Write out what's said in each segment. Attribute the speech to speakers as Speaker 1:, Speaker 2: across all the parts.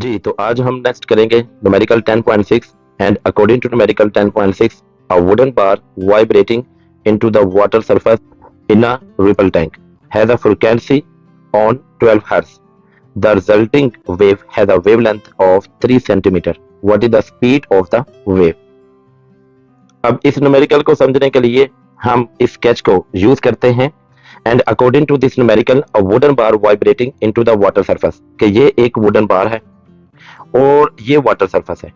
Speaker 1: जी, तो आज हम नेक्स्ट करेंगे numerical 10.6 and according to numerical 10.6 a wooden bar vibrating into the water surface in a ripple tank has a frequency on 12 Hz. The resulting wave has a wavelength of 3 centimeter. What is the speed of the wave? अब इस numerical को समझने के लिए हम इस sketch को use करते हैं and according to this numerical a wooden bar vibrating into the water surface कि ये एक वुडन बार है और ये वाटर सरफेस है।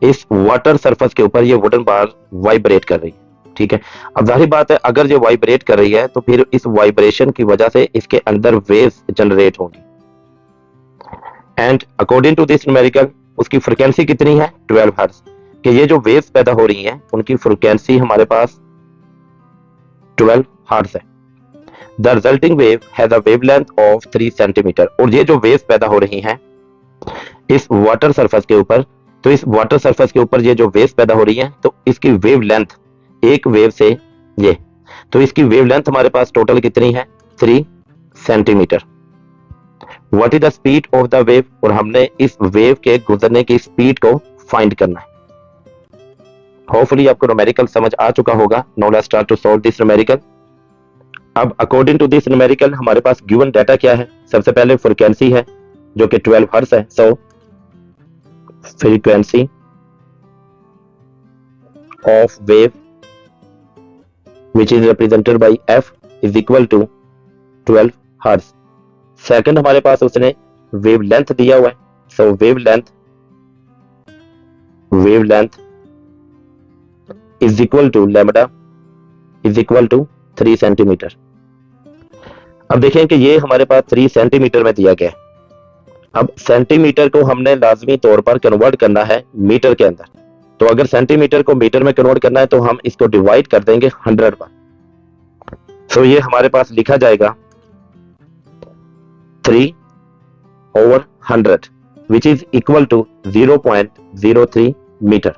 Speaker 1: इस वाटर सरफेस के ऊपर ये वुडन बार वाइब्रेट कर रही है। ठीक है, अब जाहिर बात है अगर ये वाइब्रेट कर रही है तो फिर इस वाइब्रेशन की वजह से इसके अंदर वेव्स जनरेट होंगी and according to this numerical उसकी फ्रीक्वेंसी कितनी है 12 हर्ट्ज कि ये जो वेव्स पैदा हो रही हैं उनकी फ्रीक्वेंसी हमारे पास 12 हर्ट्ज है। The resulting wave has a wavelength of 3 centimetre और ये जो वेव्स पैदा हो रही हैं इस वाटर सरफेस के ऊपर, तो इस वाटर सरफेस के ऊपर ये जो वेव्स पैदा हो रही हैं तो इसकी वेव लेंथ एक वेव से ये, तो इसकी वेव लेंथ हमारे पास टोटल कितनी है 3 centimetre. What is the speed of the wave और हमने इस वेव के गुजरने की स्पीड को फाइंड करना है। होपफुली आपको न्यूमेरिकल समझ आ चुका होगा। Now let's start to solve this numerical. अब अकॉर्डिंग टू दिस न्यूमेरिकल हमारे पास गिवन डाटा क्या है। सबसे पहले फ्रीक्वेंसी है जो कि 12 हर्ट्ज है। So frequency of wave which is represented by f is equal to 12 hertz. Second हमारे पास उसने वेव लेंथ दिया हुआ है। So wave length is equal to lambda is equal to 3 centimetre. अब देखें कि ये हमारे पास 3 सेंटीमीटर में दिया गया है। अब सेंटीमीटर को हमने लाजमी तौर पर कन्वर्ट करना है मीटर के अंदर, तो अगर सेंटीमीटर को मीटर में कन्वर्ट करना है तो हम इसको डिवाइड कर देंगे 100 पर। तो ये हमारे पास लिखा जाएगा 3/100 which is equal to 0.03 metre.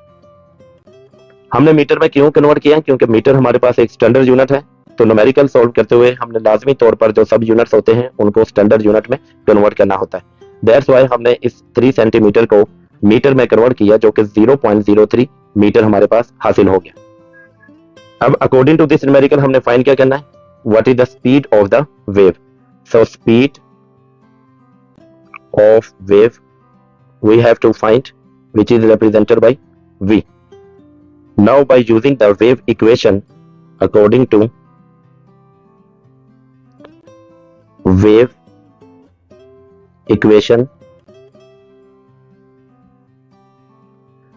Speaker 1: हमने मीटर में क्यों कन्वर्ट किया? क्योंकि मीटर हमारे पास एक स्टैंडर्ड यूनिट है, तो न्यूमेरिकल सॉल्व करते हुए हमने लाजमी तौर पर जो सब यूनिट्स होते हैं उनको स्टैंडर्ड यूनिट में कन्वर्ट करना होता है। दैट्स व्हाई हमने इस 3 सेंटीमीटर को मीटर में कन्वर्ट किया जो कि 0.03 मीटर हमारे पास हासिल हो गया। अब अकॉर्डिंग टू दिस न्यूमेरिकल हमने फाइंड क्या करना है, what is the speed of the wave. So speed of wave we have to find which is represented by v। Now by using the wave equation according to wave equation,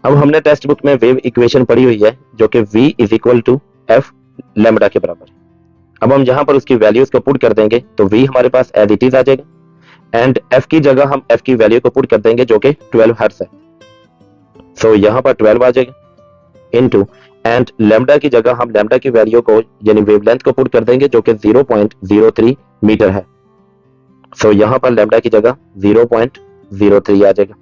Speaker 1: अब हमने textbook में wave equation पढ़ी हुई है जो कि v is equal to F lambda के बराबर है। अब हम यहां पर उसकी वैल्यूज को पुट कर देंगे तो v हमारे पास एज इट इज आ जाएगा एंड f की जगह हम f की वैल्यू को पुट कर देंगे जो कि 12 हर्ट्ज है। सो यहां पर 12 आ जाएगा इनटू एंड लैम्डा की जगह हम लैम्डा की वैल्यू को यानी वेवलेंथ को पुट कर देंगे जो कि 0.03 मीटर है। सो यहां पर लैम्डा की जगह 0.03 आ जाएगा।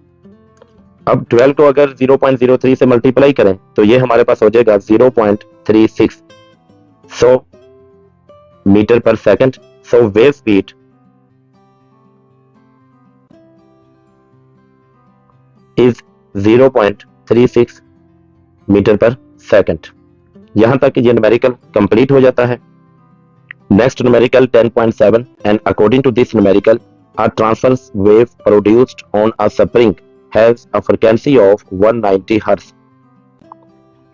Speaker 1: अब 12 को अगर 0.03 से मल्टीप्लाई करें तो ये हमारे पास हो जाएगा 0.36 so metre per second. So wave speed is 0.36 metre per second. यहां तक ये न्यूमेरिकल कंप्लीट हो जाता है। Next numerical 10.7 and according to this numerical a transverse wave produced on a spring has a frequency of 190 Hz.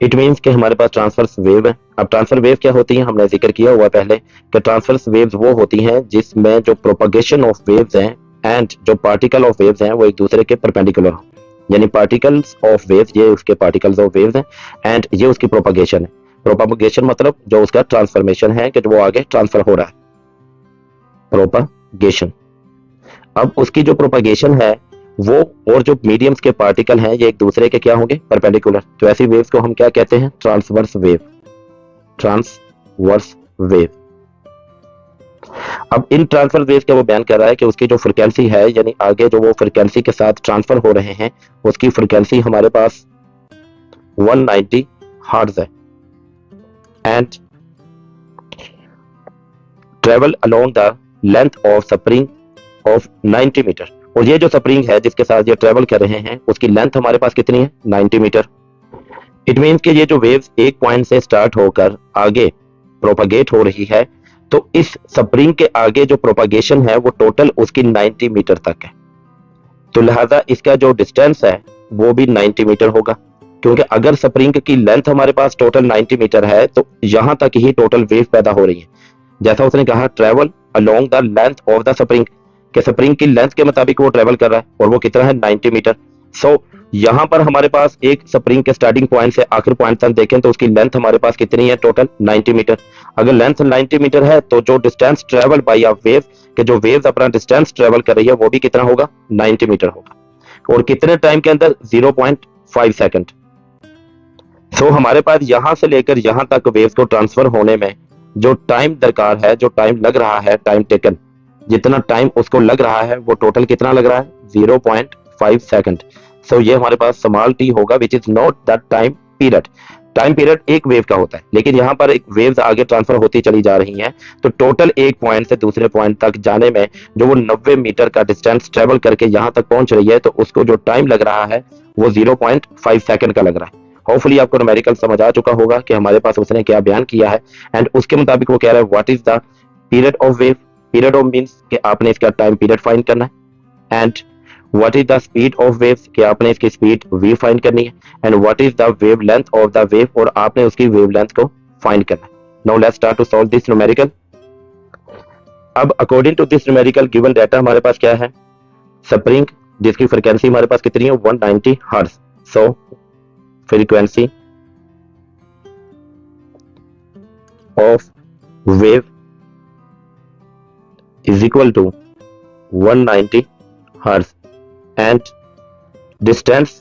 Speaker 1: It means कि हमारे पास transverse wave है। अब ट्रांसफर वेव क्या होती है हमने जिक्र किया हुआ पहले कि ट्रांसवर्स वेव्स वो होती हैं जिसमें जो प्रोपगेशन ऑफ वेव्स हैं एंड जो पार्टिकल ऑफ वेव्स हैं वो एक दूसरे के परपेंडिकुलर हो, यानी पार्टिकल्स ऑफ वेव्स ये उसके पार्टिकल्स ऑफ वेव्स हैं एंड ये उसकी प्रोपगेशन है। प्रोपगेशन मतलब जो उसका ट्रांसफॉर्मेशन है कि वो आगे ट्रांसफर हो रहा है, प्रोपगेशन। अब उसकी जो प्रोपगेशन है वो और जो मीडियम्स के पार्टिकल हैं ये एक दूसरे के क्या होंगे परपेंडिकुलर, तो ऐसी वेव्स को हम क्या कहते हैं ट्रांसवर्स वेव। Transverse wave. अब इन ट्रांसफर वेव का वो बयान कर रहा है कि उसकी जो फ्रीक्वेंसी है यानी आगे जो वो फ्रीक्वेंसी के साथ ट्रांसफर हो रहे हैं उसकी फ्रीक्वेंसी हमारे पास 190 हर्ट्ज है and travel along the length of spring of 90 meter और ये जो स्प्रिंग है जिसके साथ ये ट्रेवल कर रहे हैं उसकी लेंथ हमारे पास कितनी है, 90 मीटर। इट मीन्स कि ये जो वेव्स एक पॉइंट से स्टार्ट होकर आगे प्रोपागेट हो रही है, तो इस स्प्रिंग के आगे जो प्रोपागेशन है वो टोटल उसकी 90 मीटर तक है। तो लिहाजा इसका जो डिस्टेंस है वो भी 90 मीटर होगा, क्योंकि अगर स्प्रिंग की लेंथ हमारे पास टोटल 90 मीटर है तो यहां तक ही टोटल वेव पैदा हो रही है। जैसा उसने कहा travel along the length of the spring, कि स्प्रिंग की लेंथ के मुताबिक वो ट्रेवल कर रहा है और वो कितना है, 90 मीटर। सो यहां पर हमारे पास एक स्प्रिंग के स्टार्टिंग पॉइंट से आखिरी पॉइंट तक देखें तो उसकी लेंथ हमारे पास कितनी है, टोटल 90 मीटर। अगर लेंथ 90 मीटर है तो जो distance travel by a wave, के जो वेव्स अपना डिस्टेंस ट्रेवल कर रही है वो भी कितना होगा, 90 मीटर होगा। और कितने टाइम के अंदर, 0.5 सेकंड। सो हमारे पास यहां से लेकर यहां तक वेव्स को ट्रांसफर होने में जो टाइम दरकार है, जो टाइम लग रहा है, टाइम टेकन, जितना टाइम उसको लग रहा है वो टोटल कितना लग रहा है, 0.5 सेकंड। सो ये हमारे पास स्मॉल टी होगा, which is not the time period. Time period एक वेव का होता है, लेकिन यहाँ पर एक वेव्स आगे ट्रांसफर होती चली जा रही हैं, तो टोटल एक पॉइंट से दूसरे पॉइंट तक जाने में जो वो 90 मीटर का डिस्टेंस ट्रेवल करके यहाँ तक पहुंच रही है, तो उसको जो टाइम लग रहा है वो 0.5 सेकंड का लग रहा है। होपफुली आपको न्यूमेरिकल समझ आ चुका होगा कि हमारे पास उसने क्या बयान किया है, एंड उसके मुताबिक वो कह रहा है what is the period of wave. Period of means कि आपने इसका टाइम पीरियड फाइंड करना है, and what is the speed of waves, कि आपने इसकी स्पीड v फाइंड करनी है, and what is the wave length of the wave, और आपने उसकी वेव लेंथ को फाइंड करना है। Now let's start to solve this numerical. अब according to this numerical given data हमारे पास क्या है, स्प्रिंग जिसकी फ्रीक्वेंसी हमारे पास कितनी है, 190 hertz. So frequency of wave is equal to 190 hertz and distance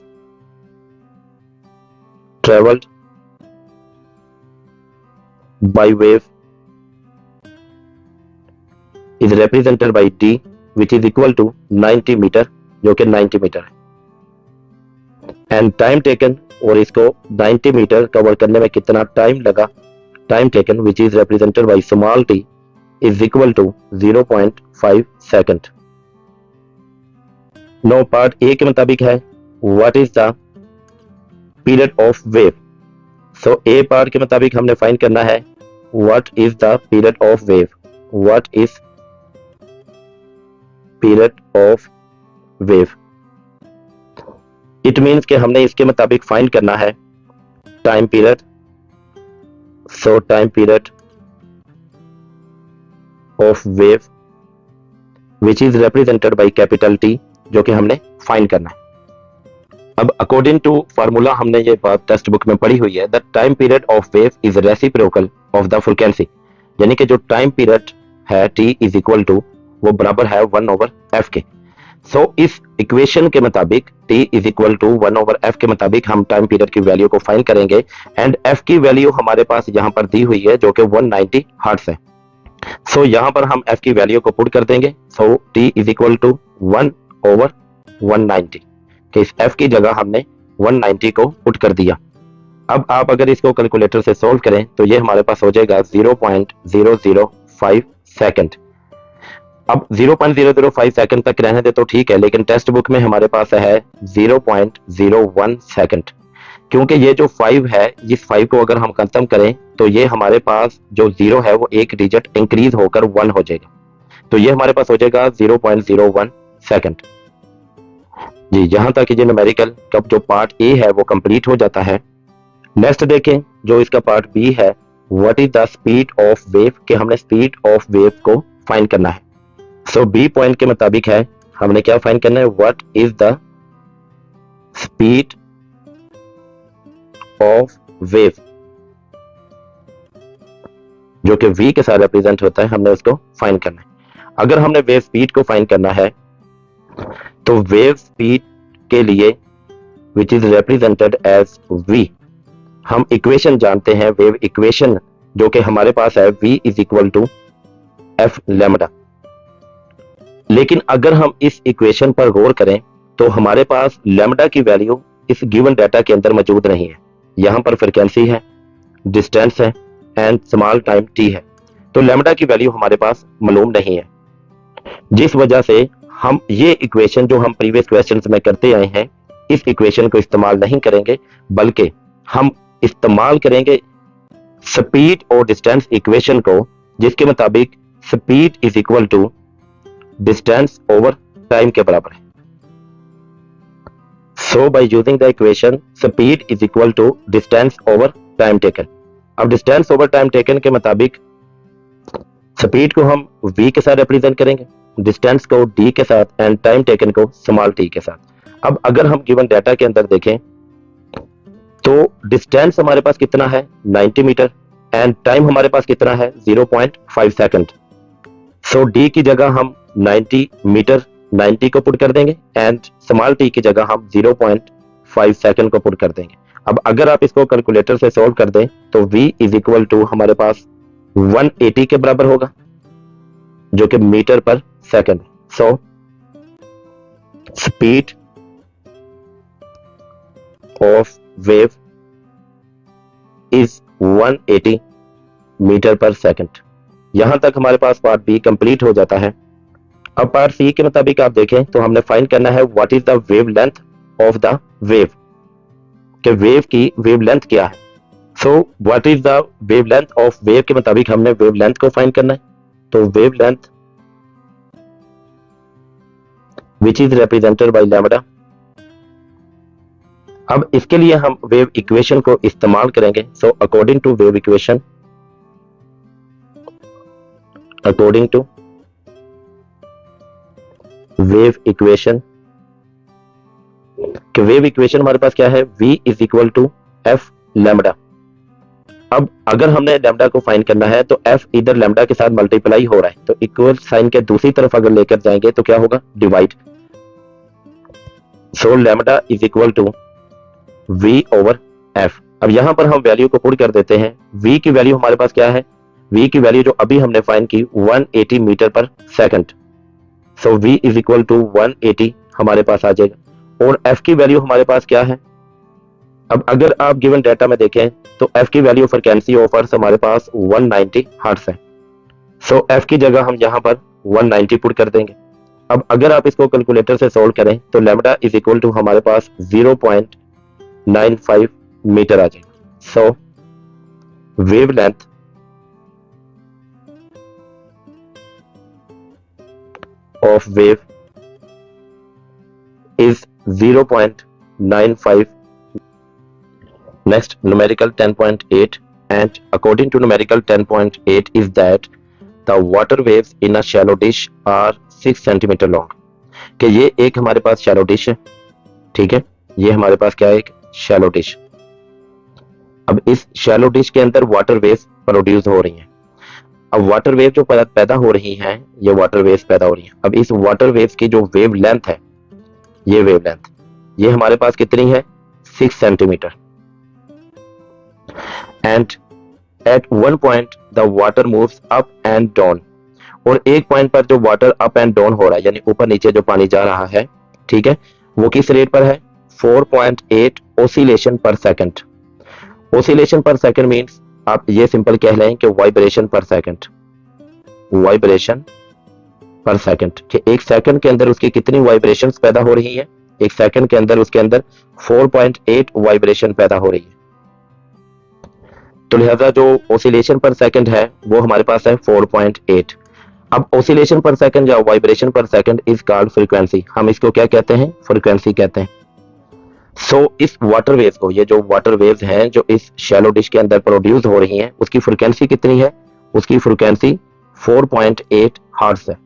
Speaker 1: traveled by wave is represented by t, which is equal to 90 metre, जो कि 90 मीटर है, and time taken, और इसको 90 मीटर कवर करने में कितना टाइम लगा, time taken which is represented by small t is equal to 0.5 second. Now part a के मुताबिक है what is the period of wave. So a part के मुताबिक हमने फाइंड करना है what is the period of wave, what is period of wave. It means कि हमने इसके मुताबिक फाइंड करना है time period. So time period of wave which is represented by capital T, जो कि हमने फाइंड करना है। अब अकॉर्डिंग टू फार्मूला हमने ये बात टेक्स्ट बुक में पढ़ी हुई है, the time period of wave is reciprocal of the frequency, यानी कि जो टाइम पीरियड है टी इज इक्वल टू, वो बराबर है 1/f के। सो इस इक्वेशन के मुताबिक t is equal to 1/f के मुताबिक हम टाइम पीरियड की वैल्यू को फाइंड करेंगे, एंड f की वैल्यू हमारे पास यहां पर दी हुई है जो कि 190 हर्ट्ज है। सो यहां पर हम f की वैल्यू को पुट कर देंगे। सो t इज इक्वल टू 1/190, कि इस f की जगह हमने 190 को पुट कर दिया। अब आप अगर इसको कैलकुलेटर से सोल्व करें तो ये हमारे पास हो जाएगा 0.005 सेकंड। अब 0.005 सेकंड तक रहने दे तो ठीक है, लेकिन टेक्स्ट बुक में हमारे पास है 0.01 सेकंड, क्योंकि ये जो 5 है, इस 5 को अगर हम खत्म करें तो ये हमारे पास जो 0 है वो एक डिजिट इंक्रीज होकर 1 हो जाएगा, तो ये हमारे पास हो जाएगा 0.01 सेकंड। जी, यहां तक ये न्यूमेरिकल कब जो पार्ट ए है वो कंप्लीट हो जाता है। नेक्स्ट देखें जो इसका पार्ट बी है, what is the speed of wave, कि हमने स्पीड ऑफ वेव को फाइंड करना है। सो बी पॉइंट के मुताबिक है हमने क्या फाइंड करना है, what is the speed of wave, जो कि v के साथ रिप्रेजेंट होता है, हमने उसको फाइंड करना है। अगर हमने वेव स्पीड को फाइंड करना है तो वेव स्पीड के लिए which is represented as v, हम इक्वेशन जानते हैं, वेव इक्वेशन जो कि हमारे पास है v is equal to F lambda. लेकिन अगर हम इस इक्वेशन पर गौर करें तो हमारे पास लैम्डा की वैल्यू इस गिवन डाटा के अंदर मौजूद नहीं है। यहां पर फ्रीक्वेंसी है, डिस्टेंस है एंड स्मॉल टाइम t है, तो लैम्डा की वैल्यू हमारे पास मालूम नहीं है, जिस वजह से हम ये इक्वेशन जो हम प्रीवियस क्वेश्चंस में करते आए हैं, इस इक्वेशन को इस्तेमाल नहीं करेंगे, बल्कि हम इस्तेमाल करेंगे स्पीड और डिस्टेंस इक्वेशन को, जिसके मुताबिक speed is equal to distance over time के बराबर है। So by using the equation speed is equal to distance over time taken. अब डिस्टेंस ओवर टाइम टेकन के मुताबिक स्पीड को हम v के साथ रिप्रेजेंट करेंगे, डिस्टेंस को d के साथ एंड टाइम टेकन को स्मॉल t के साथ। अब अगर हम गिवन डाटा के अंदर देखें तो डिस्टेंस हमारे पास कितना है 90 मीटर एंड टाइम हमारे पास कितना है 0.5 सेकंड। सो d की जगह हम 90 मीटर 90 को पुट कर देंगे एंड स्मॉल t की जगह हम 0.5 सेकंड को पुट कर देंगे। अब अगर आप इसको कैलकुलेटर से सॉल्व कर दें तो v इज इक्वल टू हमारे पास 180 के बराबर होगा, जो कि metre per second. So speed of wave is 180 metre per second. यहां तक हमारे पास पार्ट बी कंप्लीट हो जाता है। अब पार्ट सी के मुताबिक आप देखें तो हमने फाइंड करना है what is the wave length of the wave, कि वेव की वेव लेंथ क्या है। So what is the wave length of wave के मुताबिक हमने वेव लेंथ को फाइंड करना है। तो wavelength which is represented by lambda. अब इसके लिए हम वेव इक्वेशन को इस्तेमाल करेंगे। So according to wave equation, according to wave equation, कि वेव इक्वेशन हमारे पास क्या है, v is equal to f lambda. अब अगर हमने लैम्बडा को फाइंड करना है तो f इधर लैम्बडा के साथ मल्टीप्लाई हो रहा है, तो इक्वल साइन के दूसरी तरफ अगर लेकर जाएंगे तो क्या होगा, divide. So lambda is equal to v over f। अब यहां पर हम वैल्यू को पुट कर देते हैं। v की वैल्यू हमारे पास क्या है, v की वैल्यू जो अभी हमने फाइंड की 180 metre per second. So v is equal to 180 हमारे पास आ जाएगा। और f की वैल्यू हमारे पास क्या है, अब अगर आप गिवन डाटा में देखें तो f की वैल्यू फ्रीक्वेंसी ऑफ अर्थ हमारे पास 190 हर्ट्ज है। सो f की जगह हम यहां पर 190 पुट कर देंगे। अब अगर आप इसको कैलकुलेटर से सॉल्व करें तो लैम्बडा इज इक्वल टू हमारे पास 0.95 मीटर आ जाएगा। So wave length of wave is 0.95. Next, numerical 10.8, and according to numerical 10.8 is that the water waves in a shallow dish are 6 centimeter long। कि ये एक हमारे पास शैलो डिश है, ठीक है, ये हमारे पास क्या है, एक शैलो डिश। अब इस शैलो डिश के अंदर वाटर वेव्स प्रोड्यूस हो रही हैं। अब वाटर वेव जो पैदा हो रही हैं, ये वाटर वेव्स पैदा हो रही हैं। अब इस वाटर वेव्स की जो वेव लेंथ है, ये वेव लेंथ ये हमारे पास कितनी है, 6 centimetre. And at one point the water moves up and down. और एक पॉइंट पर जो वाटर अप एंड डाउन हो रहा है, यानी ऊपर नीचे जो पानी जा रहा है, ठीक है, वो किस रेट पर है, 4.8 ओसिलेशन पर सेकंड। ओसिलेशन पर सेकंड मींस आप ये सिंपल कह लें कि वाइब्रेशन पर सेकंड, वाइब्रेशन पर सेकंड, कि एक सेकंड के अंदर उसकी कितनी वाइब्रेशंस पैदा हो रही है, एक सेकंड के अंदर उसके अंदर 4.8 वाइब्रेशन पैदा हो रही है। तो लिहाजा जो ओसिलेशन पर सेकंड है वो हमारे पास है 4.8। अब ओसिलेशन पर सेकंड या वाइब्रेशन पर सेकंड इज कॉल्ड फ्रीक्वेंसी। हम इसको क्या कहते हैं, फ्रीक्वेंसी कहते हैं। सो इस वाटर वेव को, ये जो वाटर वेव्स हैं जो इस शैलो डिश के अंदर प्रोड्यूस हो रही हैं, उसकी फ्रीक्वेंसी कितनी है, उसकी फ्रीक्वेंसी 4.8 हर्ट्ज है।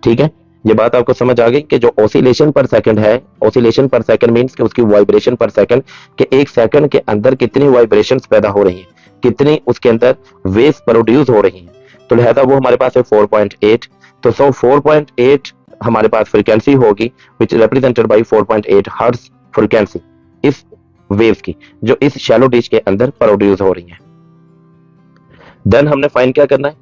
Speaker 1: ठीक है, ये बात आपको समझ आ गई कि जो ओसिलेशन पर सेकंड है, ओसिलेशन पर सेकंड मींस कि उसकी वाइब्रेशन पर सेकंड, कि एक सेकंड के अंदर कितनी वाइब्रेशंस पैदा हो रही हैं, कितनी उसके अंदर वेव्स प्रोड्यूस हो रही हैं। तो लिहाजा वो हमारे पास है 4.8। तो 4.8 हमारे पास फ्रीक्वेंसी होगी विच रिप्रेजेंटेड बाय 4.8 हर्ट्ज फ्रीक्वेंसी इस वेव्स की, जो इस शैलो डिश के अंदर प्रोड्यूस हो रही हैं। देन हमने फाइंड क्या करना है,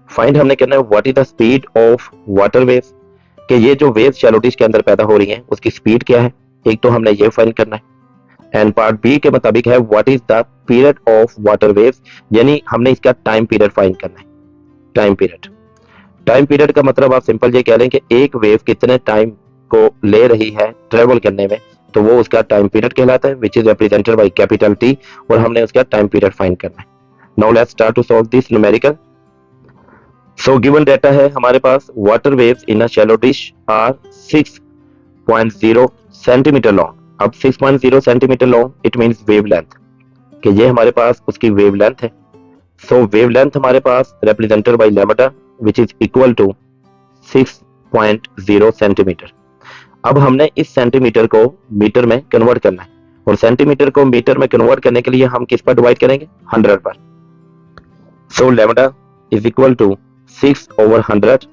Speaker 1: फाइंड हमने करना है what is the speed of water waves, कि ये जो वेव्स शैलो डिश के अंदर पैदा हो रही हैं उसकी स्पीड क्या है, एक तो हमने ये फाइंड करना है। एंड पार्ट बी के मुताबिक है what is the period of water waves, यानी हमने इसका टाइम पीरियड फाइंड करना है, टाइम पीरियड। टाइम पीरियड का मतलब आप सिंपल ये कह लें कि एक वेव कितने टाइम को ले रही है ट्रेवल करने में, तो वो उसका टाइम पीरियड कहलाता है, which is represented by capital T, और हमने उसका टाइम पीरियड फाइंड करना है। Now let's start to solve this numerical. So given data है हमारे पास, water waves in a shallow dish are 6.0 centimetre long. अब 6.0 centimetre long it means wavelength, कि ये हमारे पास उसकी वेवलेंथ है। सो वेवलेंथ हमारे पास represented by lambda which is equal to 6.0 centimetre. अब हमने इस सेंटीमीटर को मीटर में कन्वर्ट करना है, और सेंटीमीटर को मीटर में कन्वर्ट करने के लिए हम किस पर डिवाइड करेंगे, 100 पर। So lambda is equal to 6/100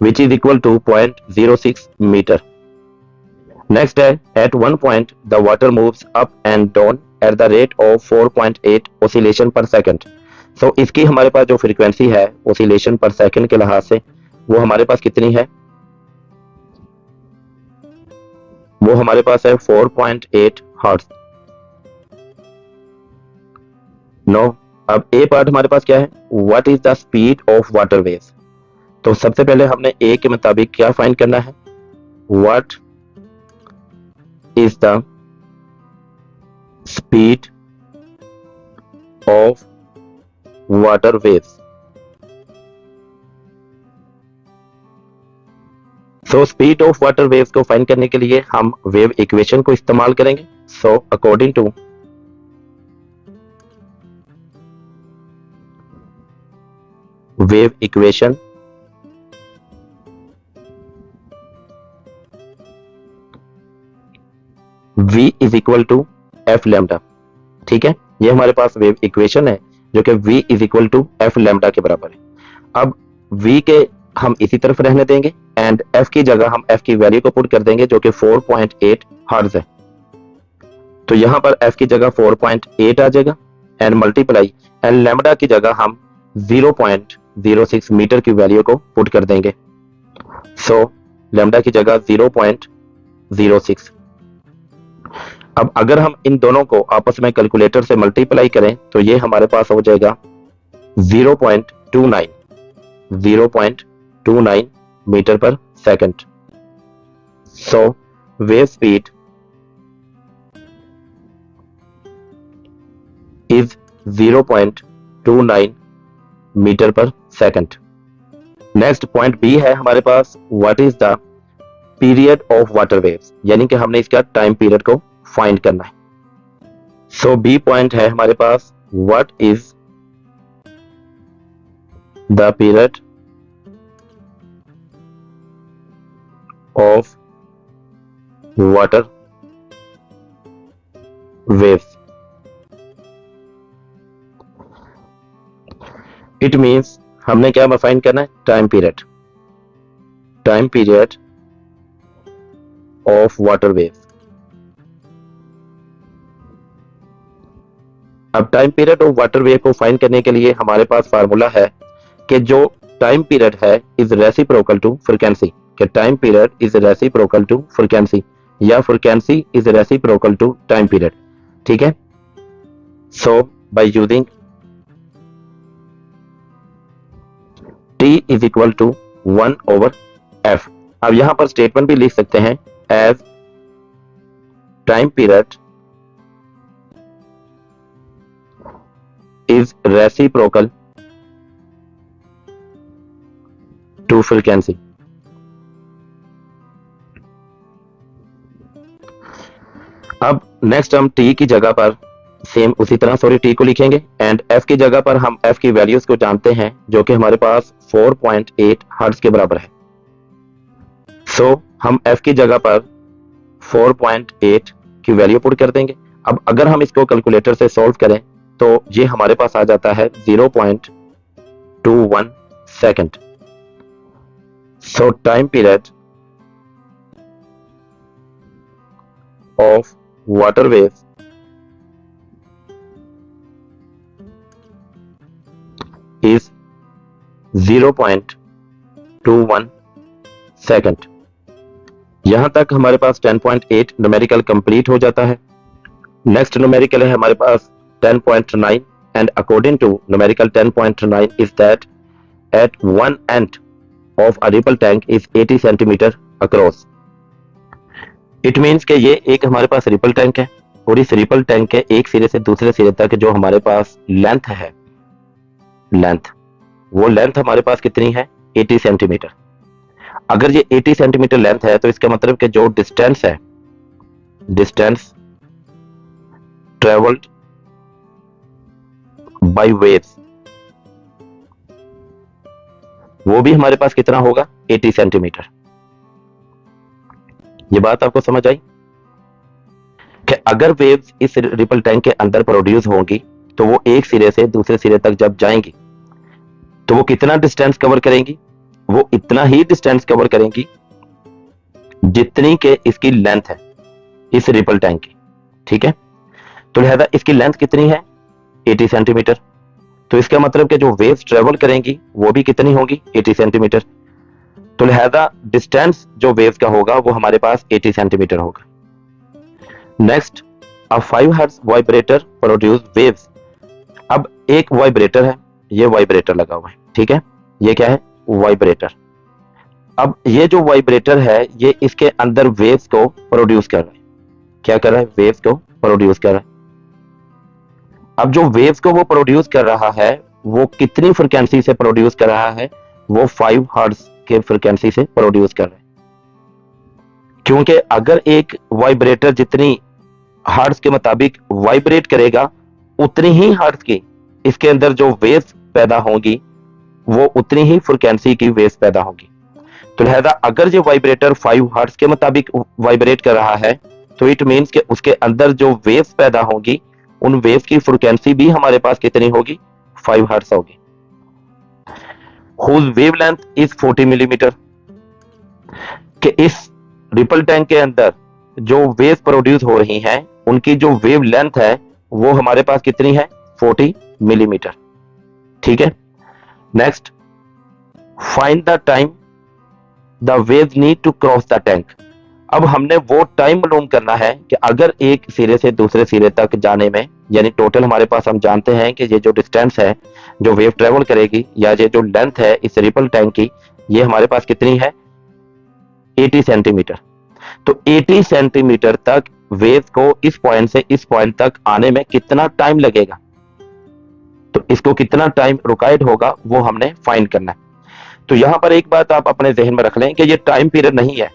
Speaker 1: which is equal to 0.06 meter. Next है, at one point the water moves up and down at the rate of 4.8 oscillation per second. So इसकी हमारे पास जो फ्रीक्वेंसी है oscillation per second के लिहाज से वो हमारे पास कितनी है, वो हमारे पास है 4.8 हर्ट्ज। नो, अब ए पार्ट हमारे पास क्या है, what is the speed of water waves. तो सबसे पहले हमने ए के मुताबिक क्या फाइंड करना है, what is the speed of water waves. So speed of water waves को फाइंड करने के लिए हम वेव इक्वेशन को इस्तेमाल करेंगे। So according to wave equation, v is equal to F lambda. ठीक है, ये हमारे पास वेव इक्वेशन है जो कि v is equal to F lambda के बराबर है। अब v के हम इसी तरफ रहने देंगे एंड f की जगह हम f की वैल्यू को पुट कर देंगे जो कि 4.8 हर्ट्ज है। तो यहां पर f की जगह 4.8 आ जाएगा एंड मल्टीप्लाई एंड लैम्डा की जगह हम 0.06 मीटर की वैल्यू को पुट कर देंगे। सो लैम्डा की जगह 0.06। अब अगर हम इन दोनों को आपस में कैलकुलेटर से मल्टीप्लाई करें तो ये हमारे पास हो जाएगा 0.29 metre per second. So wave speed is 0.29 metre per second. Next point B है हमारे पास, what is the period of water waves, यानी कि हमने इसका टाइम पीरियड को फाइंड करना है। सो बी पॉइंट है हमारे पास, what is the period of water waves. It means हमने क्या फाइंड करना है, time period of water waves. अब time period of water wave को फाइंड करने के लिए हमारे पास फार्मूला है कि जो टाइम पीरियड है इज रेसिप्रोकल टू फ्रीक्वेंसी, कि time period is reciprocal to frequency या frequency is reciprocal to time period. ठीक है, so by using T is equal to 1/f। अब यहां पर स्टेटमेंट भी लिख सकते हैं as time period is reciprocal to frequency। अब नेक्स्ट हम t की जगह पर सेम उसी तरह t को लिखेंगे एंड f की जगह पर हम f की वैल्यूज को जानते हैं जो कि हमारे पास 4.8 हर्ट्ज के बराबर है। सो हम f की जगह पर 4.8 की वैल्यू पुट कर देंगे। अब अगर हम इसको कैलकुलेटर से सॉल्व करें तो ये हमारे पास आ जाता है 0.21 second. So time period of water wave is 0.21 second. यहां तक हमारे पास 10.8 न्यूमेरिकल कंप्लीट हो जाता है। नेक्स्ट न्यूमेरिकल है हमारे पास 10.9 and according to numerical 10.9 is that at one end of a ripple tank is 80 centimeter across. It means कि ये एक हमारे पास रिपल टैंक है और इस रिपल टैंक के एक सिरे से दूसरे सिरे तक जो हमारे पास लेंथ है, वो लेंथ हमारे पास कितनी है? 80 सेंटीमीटर। अगर ये 80 सेंटीमीटर लेंथ है तो इसका मतलब कि जो डिस्टेंस है, डिस्टेंस ट्रेवल्ड बाय वेव्स, वो भी हमारे पास कितना होगा? 80 सेंटीमीटर। ये बात आपको समझ आई कि अगर वेव्स इस रिपल टैंक के अंदर प्रोड्यूस होंगी तो वो एक सिरे से दूसरे सिरे तक जब जाएंगी तो वो कितना डिस्टेंस कवर करेंगी? वो इतना ही डिस्टेंस कवर करेंगी जितनी के इसकी लेंथ है इस रिपल टैंक की, ठीक है। तो लिहाजा इसकी लेंथ कितनी है? 80 सेंटीमीटर। तो इसका मतलब कि जो वेव्स ट्रेवल करेंगी वो भी कितनी होगी? 80 सेंटीमीटर। तो लिहाजा डिस्टेंस जो वेव्स का होगा वो हमारे पास 80 सेंटीमीटर होगा। नेक्स्ट, अ 5 हर्ट्ज वाइब्रेटर प्रोड्यूस वेव्स। अब एक वाइब्रेटर है, ये वाइब्रेटर लगा हुआ है, ठीक है। ये क्या है? वाइब्रेटर। अब ये जो वाइब्रेटर है ये इसके अंदर वेव्स को प्रोड्यूस कर रहा है। क्या कर रहा है? वेव्स को प्रोड्यूस कर रहा है। अब जो वेव्स को वो प्रोड्यूस कर रहा है वो कितनी फ्रीक्वेंसी से प्रोड्यूस कर रहा है? वो 5 हर्ट्ज के फ्रीक्वेंसी से प्रोड्यूस कर रहा है। क्योंकि अगर एक वाइब्रेटर जितनी हर्ट्ज के मुताबिक वाइब्रेट करेगा उतनी ही हर्ट्ज की इसके अंदर जो वेव्स पैदा होंगी वो उतनी ही फ्रीक्वेंसी की वेव्स पैदा होंगी। तो लिहाजा अगर जो वाइब्रेटर 5 हर्ट्ज के मुताबिक वाइब्रेट कर रहा है तो इट मींस कि उसके अंदर जो वेव्स पैदा होंगी उन वेव्स की फ्रीक्वेंसी भी हमारे पास कितनी होगी? 5 हर्ट्ज होगी। whose wavelength is 40 millimetre. कि इस रिपल टैंक के अंदर जो वेव्स प्रोड्यूस हो रही हैं उनकी जो वेव लेंथ है वो हमारे पास कितनी है? 40 मिलीमीटर, ठीक है। Next, find the time the waves need to cross the tank. अब हमने वो टाइम मालूम करना है कि अगर एक सिरे से दूसरे सिरे तक जाने में, यानी टोटल हमारे पास हम जानते हैं कि ये जो डिस्टेंस है जो वेव ट्रेवल करेगी या ये जो लेंथ है इस रिपल टैंक की, ये हमारे पास कितनी है? 80 सेंटीमीटर। तो 80 सेंटीमीटर तक वेव को इस पॉइंट से इस पॉइंट तक आने में कितना टाइम लगेगा, तो इसको कितना टाइम रिक्वायर्ड होगा वो हमने फाइंड करना है। तो यहां पर एक बात आप अपने जहन में रख लें कि ये टाइम पीरियड नहीं है,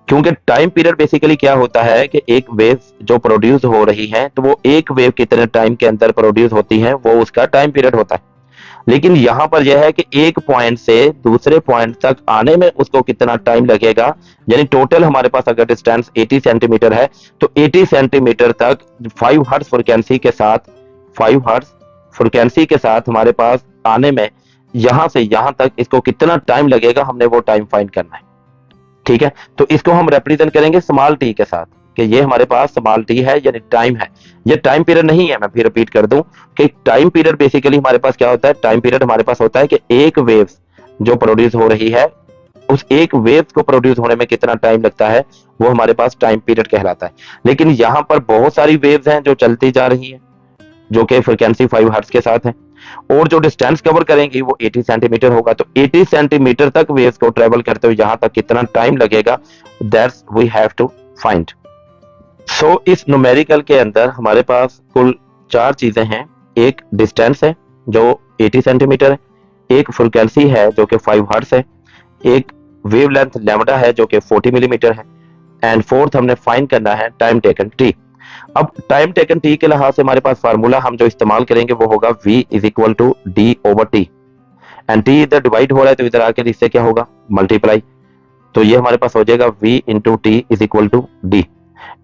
Speaker 1: क्योंकि टाइम पीरियड बेसिकली क्या होता है कि एक वेव जो प्रोड्यूस हो रही है तो वो एक वेव कितने टाइम के अंदर प्रोड्यूस होती है वो उसका टाइम पीरियड होता है। लेकिन यहां पर यह है कि एक पॉइंट से दूसरे पॉइंट तक आने में उसको कितना टाइम लगेगा, यानी टोटल हमारे पास अगर डिस्टेंस 80 सेंटीमीटर है तो 80 सेंटीमीटर तक 5 हर्ट्ज फ्रीक्वेंसी के साथ 5 हर्ट्ज फ्रीक्वेंसी के साथ हमारे पास आने में यहां से यहां तक इसको कितना टाइम लगेगा, हमने वो टाइम फाइंड करना है, ठीक है। तो इसको हम रिप्रेजेंट करेंगे स्मॉल टी के साथ कि ये हमारे पास स्मॉल टी है यानी टाइम है, ये टाइम पीरियड नहीं है। मैं फिर रिपीट कर दूं कि टाइम पीरियड बेसिकली हमारे पास क्या होता है? टाइम पीरियड हमारे पास होता है कि एक वेव जो प्रोड्यूस हो रही है उस एक वेव को प्रोड्यूस होने में कितना टाइम लगता है वो हमारे पास टाइम पीरियड कहलाता है। लेकिन यहां पर बहुत सारी वेव्स हैं जो चलती जा रही है जो कि फ्रीक्वेंसी 5 हर्ट्ज के साथ है और जो डिस्टेंस कवर करेंगी वो 80 सेंटीमीटर होगा। तो 80 सेंटीमीटर तक वेव्स को ट्रेवल करते हुए यहां तक कितना टाइम लगेगा, that's we have to find. So इस न्यूमेरिकल के अंदर हमारे पास कुल 4 चीजें हैं। एक डिस्टेंस है जो 80 सेंटीमीटर है, एक फ्रीक्वेंसी है जो कि 5 हर्ट्ज है, एक वेवलेंथ लैम्बडा है जो कि 40 मिलीमीटर है, एंड फोर्थ हमने फाइंड करना है टाइम टेकन टी। अब टाइम टेकन टी के लिहाज से हमारे पास फार्मूला हम जो इस्तेमाल करेंगे वो होगा v is equal to d over t, and t इधर डिवाइड हो रहा है तो इधर आके इससे क्या होगा? मल्टीप्लाई। तो ये हमारे पास हो जाएगा v into t is equal to d,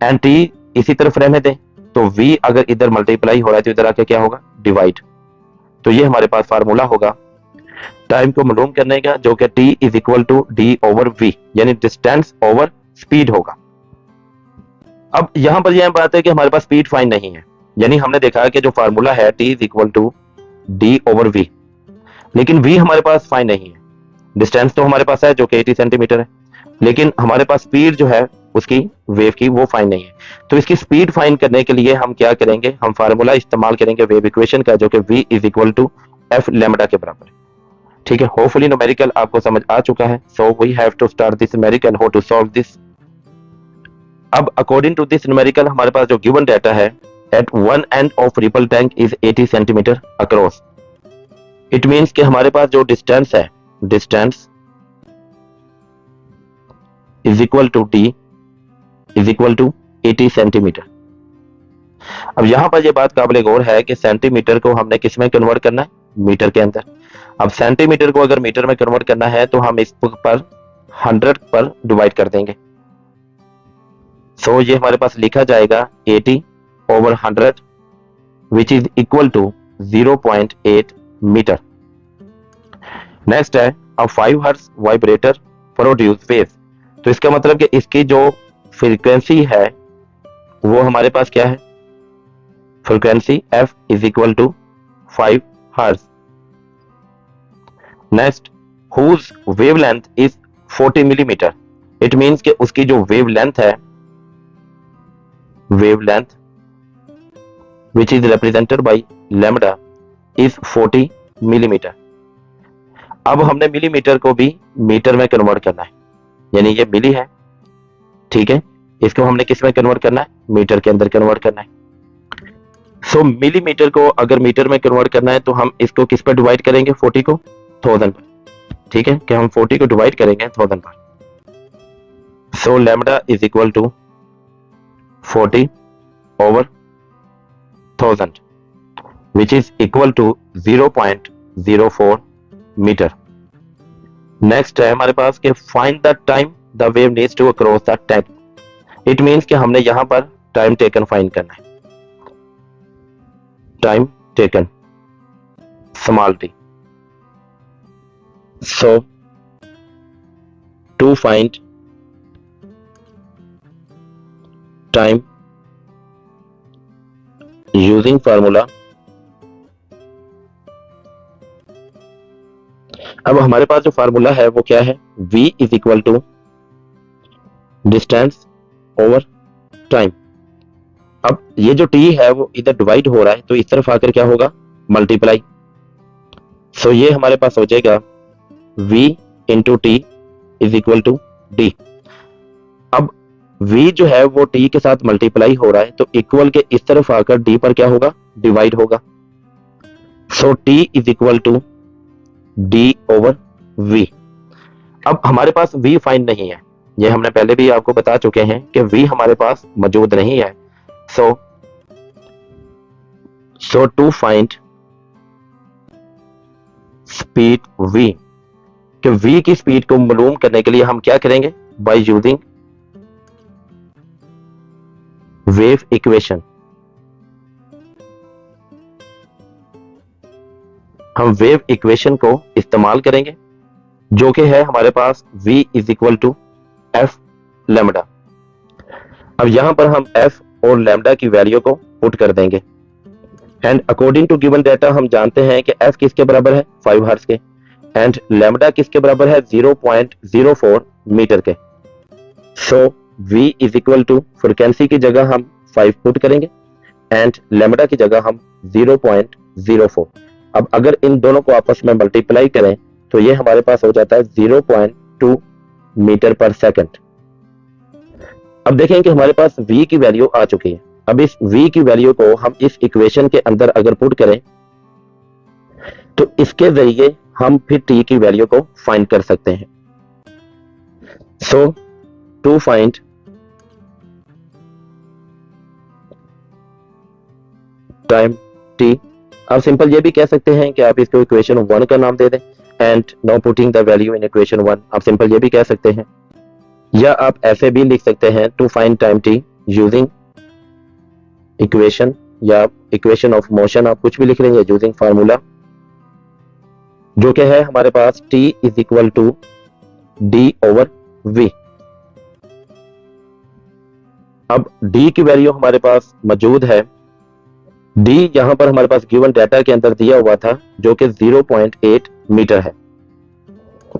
Speaker 1: and t इसी तरफ रहने दें तो v अगर इधर मल्टीप्लाई हो रहा है तो इधर आके क्या होगा? डिवाइड। तो ये हमारे पास फार्मूला होगा टाइम को मालूम करने का जो कि t is equal to d over v यानी डिस्टेंस ओवर स्पीड होगा। अब यहां पर यह बात है कि हमारे पास स्पीड फाइंड नहीं है, यानी हमने देखा कि जो फार्मूला है t is equal to d over v, लेकिन v हमारे पास फाइंड नहीं है। डिस्टेंस तो हमारे पास है जो कि 80 सेंटीमीटर है, लेकिन हमारे पास स्पीड जो है उसकी वेव की वो फाइंड नहीं है। तो इसकी स्पीड फाइंड करने के लिए हम क्या करेंगे? हम फार्मूला इस्तेमाल करेंगे वेव इक्वेशन का जो कि v is equal to f lambda के बराबर है। ठीक है, होपफुली न्यूमेरिकल आपको समझ आ चुका है. So we have to start this numerical, how to solve this. अब अकॉर्डिंग टू दिस न्यूमेरिकल हमारे पास जो गिवन डाटा है, at one end of ripple tank is 80 centimetre across. It means कि हमारे पास जो डिस्टेंस है, distance is equal to t is equal to 80 centimetre. अब यहां पर यह बात काबिल गौर है कि सेंटीमीटर को हमने किस में कन्वर्ट करना है, मीटर के अंदर. अब सेंटीमीटर को अगर मीटर में कन्वर्ट करना है तो हम इस पर 100 पर डिवाइड कर देंगे. सो ये हमारे पास लिखा जाएगा 80 over 100 which is equal to 0.8 metre. Next है अब 5 हर्ट्ज वाइब्रेटर प्रोड्यूस वेव. तो इसका मतलब कि इसकी जो फ्रीक्वेंसी है वो हमारे पास क्या है, frequency f is equal to 5 hertz. Next whose wavelength is 40 millimetre. It means कि उसकी जो वेवलेंथ है, wavelength which is represented by lambda is 40 millimetre. अब हमने मिलीमीटर को भी मीटर में कन्वर्ट करना है, यानी ये मिली है, ठीक है, इसको हमने किस में कन्वर्ट करना है, मीटर के अंदर कन्वर्ट करना है. सो मिलीमीटर को अगर मीटर में कन्वर्ट करना है तो हम इसको किस पर डिवाइड करेंगे, 40 को 1000 पर. ठीक है, कि हम 40 को डिवाइड करेंगे 1000 पर. So lambda is equal to 40 over 1000 which is equal to 0.04 metre. Next है हमारे पास कि find the time the wave needs to cross the tank. It means कि हमने यहां पर टाइम टेकन फाइंड करना है. Time taken small t. So to find time using formula. अब हमारे पास जो फार्मूला है वो क्या है, v is equal to distance over time. अब ये जो t है वो इधर डिवाइड हो रहा है तो इस तरफ आकर क्या होगा, मल्टीप्लाई. सो ये हमारे पास हो जाएगा v into t is equal to d. अब v जो है वो t के साथ मल्टीप्लाई हो रहा है तो इक्वल के इस तरफ आकर d पर क्या होगा, डिवाइड होगा. So t is equal to d over v. अब हमारे पास v फाइंड नहीं है, ये हमने पहले भी आपको बता चुके हैं कि v हमारे पास मौजूद नहीं है. So to find speed v, कि v की स्पीड को मालूम करने के लिए हम क्या करेंगे, बाय यूजिंग वेव इक्वेशन. हम वेव इक्वेशन को इस्तेमाल करेंगे जो कि है हमारे पास v is equal to F lambda. अब यहां पर हम f और लैम्डा की वैल्यू को पुट कर देंगे and according to given data हम जानते हैं कि f किसके बराबर है, 5 हर्ट्ज के, एंड लैम्डा किसके बराबर है, 0.04 मीटर के. So v is equal to frequency की जगह हम 5 पुट करेंगे एंड लैम्डा की जगह हम 0.04. अब अगर इन दोनों को आपस में मल्टीप्लाई करें तो ये हमारे पास हो जाता है 0.2 मीटर पर सेकंड. अब देखें कि हमारे पास v की वैल्यू आ चुकी है. अब इस v की वैल्यू को हम इस इक्वेशन के अंदर अगर पुट करें तो इसके जरिए हम फिर t की वैल्यू को फाइंड कर सकते हैं. सो टू फाइंड टाइम t, आप सिंपल ये भी कह सकते हैं कि आप इसको इक्वेशन 1 का नाम दे दें and know putting the value in equation 1. आप सिंपल ये भी कह सकते हैं, या आप ऐसे भी लिख सकते हैं to find time t using equation या इक्वेशन ऑफ मोशन, आप कुछ भी लिख लेंगे यूजिंग फार्मूला जो कि है हमारे पास t is equal to d over v. अब d की वैल्यू हमारे पास मौजूद है, d यहां पर हमारे पास गिवन डाटा के अंदर दिया हुआ था जो कि 0.8 मीटर है.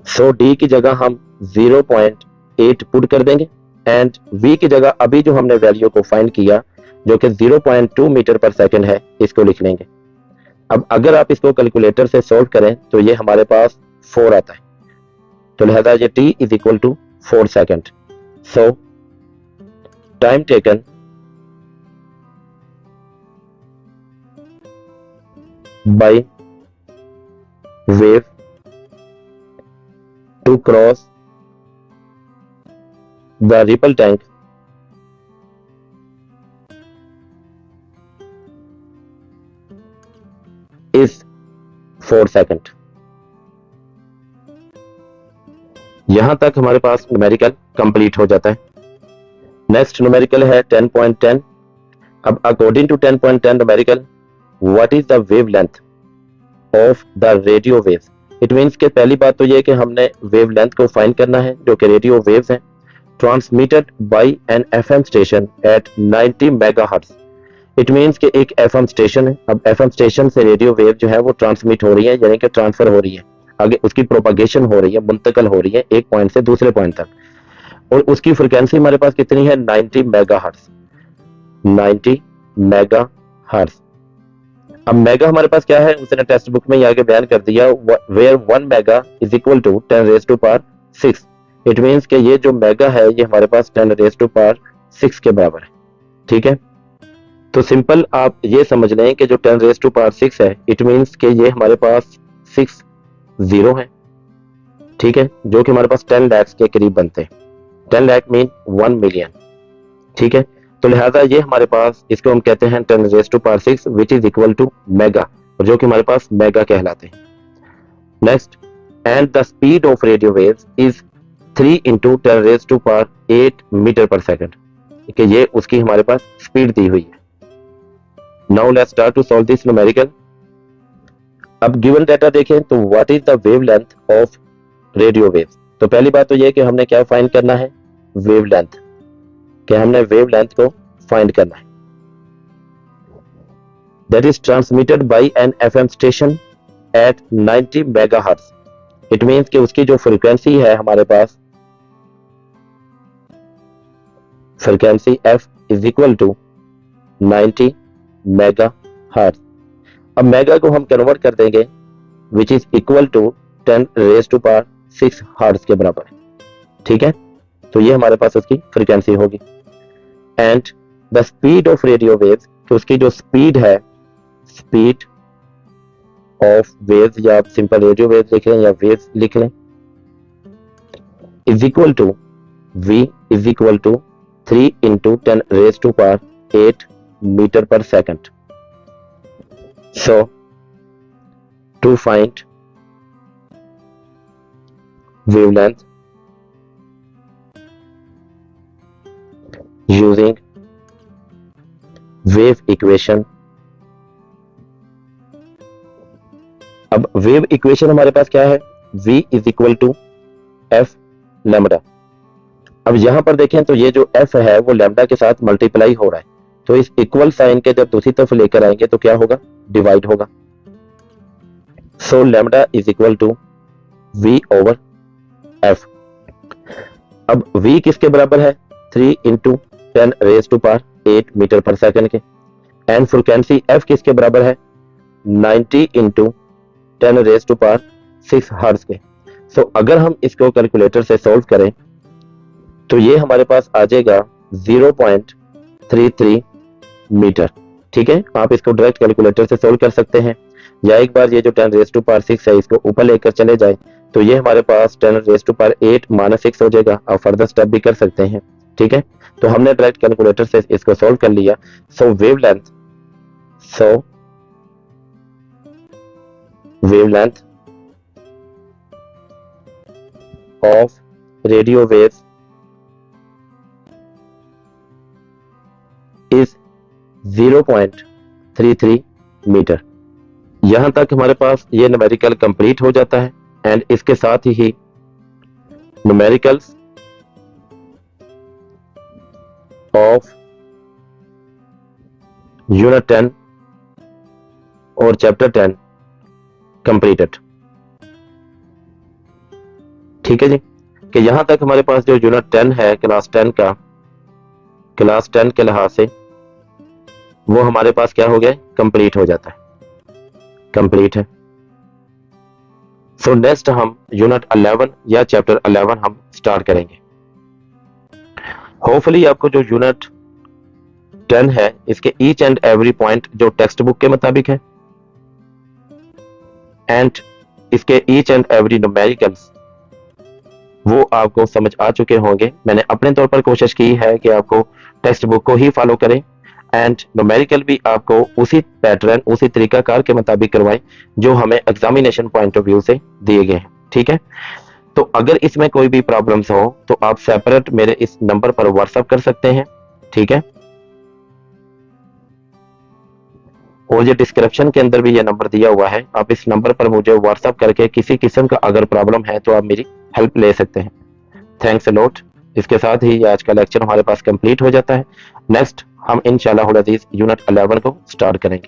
Speaker 1: सो d की जगह हम 0.8 पुट कर देंगे एंड v की जगह अभी जो हमने वैल्यू को फाइंड किया जो कि 0.2 मीटर पर सेकंड है, इसको लिख लेंगे. अब अगर आप इसको कैलकुलेटर से सॉल्व करें तो ये हमारे पास 4 आता है, तो लिहाजा ये t is equal to 4 second. So time taken by wave to cross the ripple tank is 4 second. यहां तक हमारे पास न्यूमेरिकल कंप्लीट हो जाता है। नेक्स्ट न्यूमेरिकल है 10.10। अब according to 10.10 numerical, what is the wavelength of the radio waves. It means कि पहली बात तो ये कि हमने वेवलेंथ को फाइंड करना है जो कि रेडियो वेव्स हैं transmitted by an FM station at 90 megahertz. It means कि एक एफएम स्टेशन है, अब एफएम स्टेशन से रेडियो वेव जो है वो ट्रांसमिट हो रही है, यानी कि ट्रांसफर हो रही है, आगे उसकी प्रोपागेशन हो रही है, मुंतकल हो रही है एक पॉइंट से दूसरे पॉइंट तक, और उसकी फ्रीक्वेंसी हमारे पास कितनी है 90 मेगाहर्ट्ज। 90 मेगाहर्ट्ज। अब मेगा हमारे पास क्या है, उसने टेक्स्ट बुक में आगे बयान कर दिया, where 1 mega is equal to 10 raise to power 6। It means कि ये जो मेगा है ये हमारे पास 10 रेज़ टू पावर 6 के बराबर है। ठीक है, तो सिंपल आप ये समझ लें कि जो 10 रेज़ टू पावर 6 है, इट मींस कि ये हमारे पास 6 जीरो है। ठीक है, जो कि हमारे पास 10 लाख के करीब बनते हैं। 10 लाख मीन 1 मिलियन। ठीक है, तो लिहाजा ये हमारे पास, इसको हम कहते हैं 10 raise to power 6 which is equal to mega, और जो कि हमारे पास मेगा कहलाते हैं। Next, and the speed of radio waves is 3 into 10 raise to power 8 metre per second, कि ये उसकी हमारे पास स्पीड दी हुई है। Now let's start to solve this numerical. अब गिवन डाटा देखें तो what is the wavelength of radio waves. तो पहली बात तो ये कि हमने क्या फाइंड करना है, वेवलेंथ, कि हमने वेवलेंथ को फाइंड करना है। That is transmitted by an FM station at 90 megahertz. It means कि उसकी जो फ्रीक्वेंसी है हमारे पास, frequency f is equal to 90 megahertz. अब मेगा को हम कन्वर्ट कर देंगे which is equal to 10 raise to power 6 hertz के बराबर है। ठीक है, तो ये हमारे पास उसकी फ्रीक्वेंसी होगी। And the speed of radio waves, तो उसकी जो स्पीड है, स्पीड ऑफ वेव्स, या आप सिंपल रेडियो वेव्स लिख लें या वेव्स लिख लें, is equal to v is equal to 3 into 10 raise to power 8 metre per second. So, to find wavelength using wave equation। अब वेव इक्वेशन हमारे पास क्या है, v is equal to F lambda. अब यहां पर देखें तो ये जो f है वो लैम्डा के साथ मल्टीप्लाई हो रहा है, तो इस इक्वल साइन के जब दूसरी तरफ लेकर आएंगे तो क्या होगा, डिवाइड होगा। So lambda is equal to v over f। अब v किसके बराबर है, 3 into 10 raise to power 8 metre per second के, एंड फ्रीक्वेंसी f किसके बराबर है, 90 into 10 raise to power 6 hertz के। सो अगर हम इसको कैलकुलेटर से सॉल्व करें तो ये हमारे पास आ जाएगा 0.33 मीटर। ठीक है, आप इसको डायरेक्ट कैलकुलेटर से सोल्व कर सकते हैं, या एक बार ये जो 10 रेज़ टू पावर 6 है इसको ऊपर लेकर चले जाए तो ये हमारे पास 10 रेज़ टू पावर 8 माइनस 6 हो जाएगा। आप फर्दर स्टेप भी कर सकते हैं। ठीक है, तो हमने डायरेक्ट कैलकुलेटर से इसको सोल्व कर लिया। So wavelength of radio waves is 0.33 metre. यहां तक हमारे पास ये न्यूमेरिकल कंप्लीट हो जाता है, एंड इसके साथ ही न्यूमेरिकल्स ऑफ यूनिट 10 और चैप्टर 10 कंप्लीटेड। ठीक है जी, कि यहां तक हमारे पास जो यूनिट 10 है क्लास 10 के लिहाज से वो हमारे पास क्या हो गया, कंप्लीट हो जाता है, कंप्लीट है। सो नेक्स्ट हम यूनिट 11 या चैप्टर 11 हम स्टार्ट करेंगे। होपफुली आपको जो यूनिट 10 है इसके ईच एंड एवरी पॉइंट जो टेक्स्ट बुक के मुताबिक है एंड इसके ईच एंड एवरी न्यूमेरिकल्स वो आपको समझ आ चुके होंगे। मैंने अपने तौर पर कोशिश की है कि आपको टेक्स्ट बुक को ही फॉलो करें एंड न्यूमेरिकल भी आपको उसी पैटर्न उसी तरीकाकार के मुताबिक करवाएं जो हमें एग्जामिनेशन पॉइंट ऑफ व्यू से दिए गए हैं। ठीक है, तो अगर इसमें कोई भी प्रॉब्लम्स हो तो आप सेपरेट मेरे इस नंबर पर व्हाट्सएप कर सकते हैं। ठीक है, और ये डिस्क्रिप्शन के अंदर भी ये नंबर दिया हुआ है, आप इस नंबर पर मुझे व्हाट्सएप करके किसी किस्म का अगर प्रॉब्लम है तो आप मेरी हेल्प ले सकते हैं। Thanks a lot. इसके साथ ही आज का लेक्चर हमारे पास कंप्लीट हो जाता है। नेक्स्ट हम इंशाल्लाह यूनिट 11 को स्टार्ट करेंगे।